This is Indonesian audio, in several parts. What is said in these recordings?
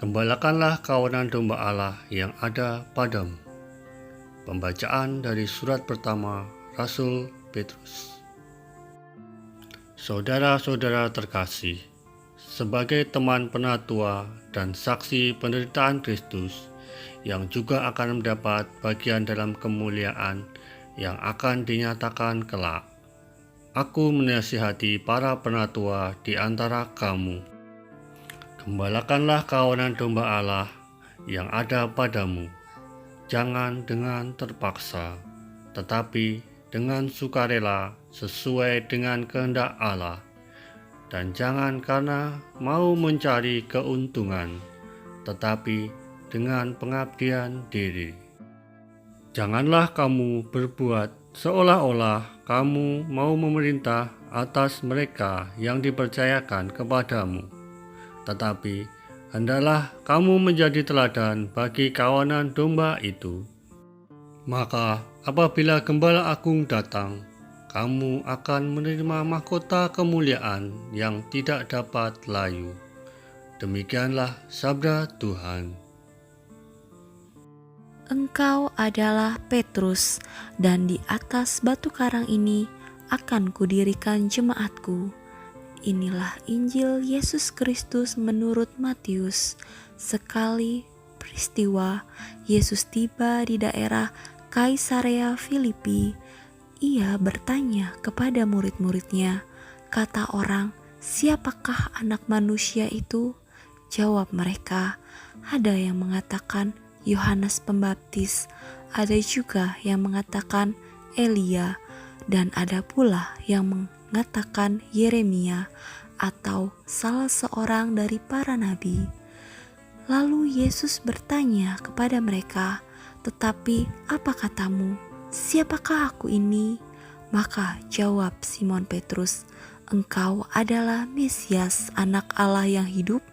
Gembalakanlah kawanan domba Allah yang ada padamu. Pembacaan dari surat pertama Rasul Petrus. Saudara-saudara terkasih, sebagai teman penatua dan saksi penderitaan Kristus yang juga akan mendapat bagian dalam kemuliaan yang akan dinyatakan kelak, aku menasihati para penatua di antara kamu. Gembalakanlah kawanan domba Allah yang ada padamu, jangan dengan terpaksa, tetapi dengan sukarela sesuai dengan kehendak Allah, dan jangan karena mau mencari keuntungan, tetapi dengan pengabdian diri. Janganlah kamu berbuat seolah-olah kamu mau memerintah atas mereka yang dipercayakan kepadamu, tetapi hendaklah kamu menjadi teladan bagi kawanan domba itu. Maka apabila Gembala Agung datang, kamu akan menerima mahkota kemuliaan yang tidak dapat layu. Demikianlah sabda Tuhan. Engkau adalah Petrus, dan di atas batu karang ini akan kudirikan jemaatku. Inilah Injil Yesus Kristus menurut Matius. Sekali peristiwa Yesus tiba di daerah Kaisarea Filipi. Ia bertanya kepada murid-muridnya, kata orang, "Siapakah anak manusia itu?" Jawab mereka, "Ada yang mengatakan Yohanes Pembaptis, ada juga yang mengatakan Elia, dan ada pula yang mengatakan Yeremia atau salah seorang dari para nabi." Lalu Yesus bertanya kepada mereka, "Tetapi apa katamu? Siapakah aku ini?" Maka jawab Simon Petrus, "Engkau adalah Mesias, Anak Allah yang hidup."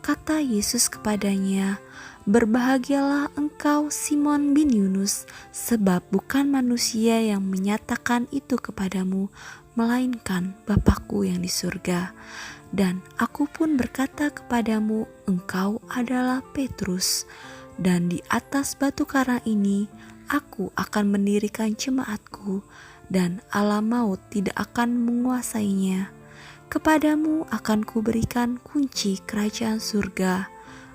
Kata Yesus kepadanya, "Berbahagialah engkau Simon bin Yunus, sebab bukan manusia yang menyatakan itu kepadamu, melainkan Bapa-Ku yang di surga. Dan aku pun berkata kepadamu, engkau adalah Petrus, dan di atas batu karang ini aku akan mendirikan jemaatku, dan alam maut tidak akan menguasainya. Kepadamu akan kuberikan kunci kerajaan surga.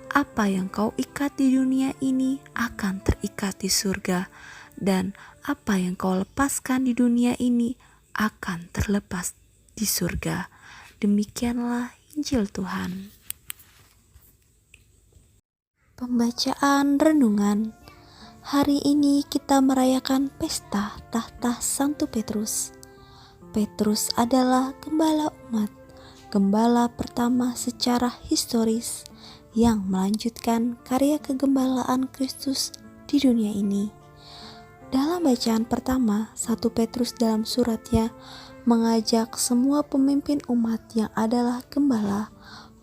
Apa yang kau ikat di dunia ini akan terikat di surga, dan apa yang kau lepaskan di dunia ini akan terlepas di surga." Demikianlah Injil Tuhan. Pembacaan renungan. Hari ini kita merayakan pesta tahta Santo Petrus. Petrus adalah gembala umat, gembala pertama secara historis yang melanjutkan karya kegembalaan Kristus di dunia ini. Dalam bacaan pertama, Satu Petrus dalam suratnya mengajak semua pemimpin umat yang adalah gembala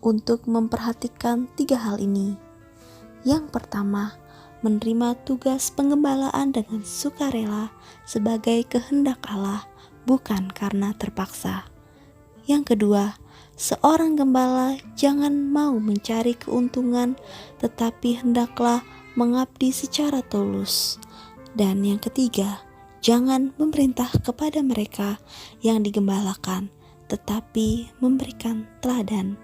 untuk memperhatikan 3 hal ini. Yang pertama, menerima tugas penggembalaan dengan sukarela sebagai kehendak Allah, bukan karena terpaksa. Yang kedua, seorang gembala jangan mau mencari keuntungan, tetapi hendaklah mengabdi secara tulus. Dan yang ketiga, jangan memerintah kepada mereka yang digembalakan, tetapi memberikan teladan.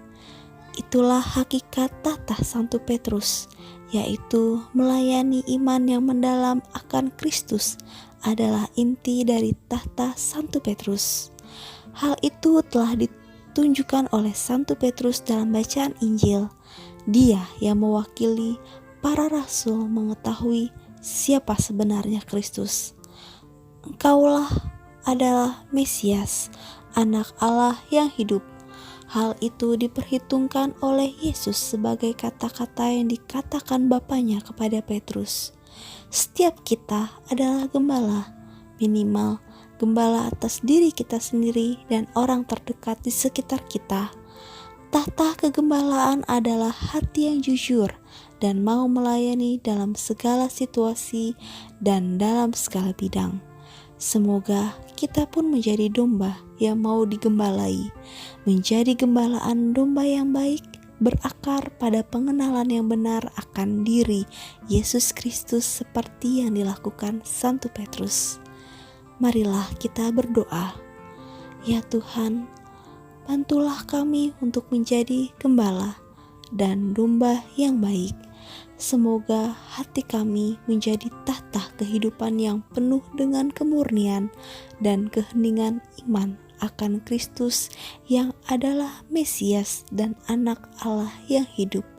Itulah hakikat tahta Santo Petrus, yaitu melayani iman yang mendalam akan Kristus adalah inti dari tahta Santo Petrus. Hal itu telah ditunjukkan oleh Santo Petrus dalam bacaan Injil. Dia yang mewakili para rasul mengetahui siapa sebenarnya Kristus. Engkaulah adalah Mesias, Anak Allah yang hidup. Hal itu diperhitungkan oleh Yesus sebagai kata-kata yang dikatakan Bapanya kepada Petrus. Setiap kita adalah gembala, minimal gembala atas diri kita sendiri dan orang terdekat di sekitar kita. Tahta kegembalaan adalah hati yang jujur dan mau melayani dalam segala situasi dan dalam segala bidang. Semoga kita pun menjadi domba yang mau digembalai, menjadi gembalaan domba yang baik berakar pada pengenalan yang benar akan diri Yesus Kristus seperti yang dilakukan Santo Petrus. Marilah kita berdoa. Ya Tuhan, bantulah kami untuk menjadi gembala dan domba yang baik. Semoga hati kami menjadi tahta kehidupan yang penuh dengan kemurnian dan keheningan iman akan Kristus yang adalah Mesias dan Anak Allah yang hidup.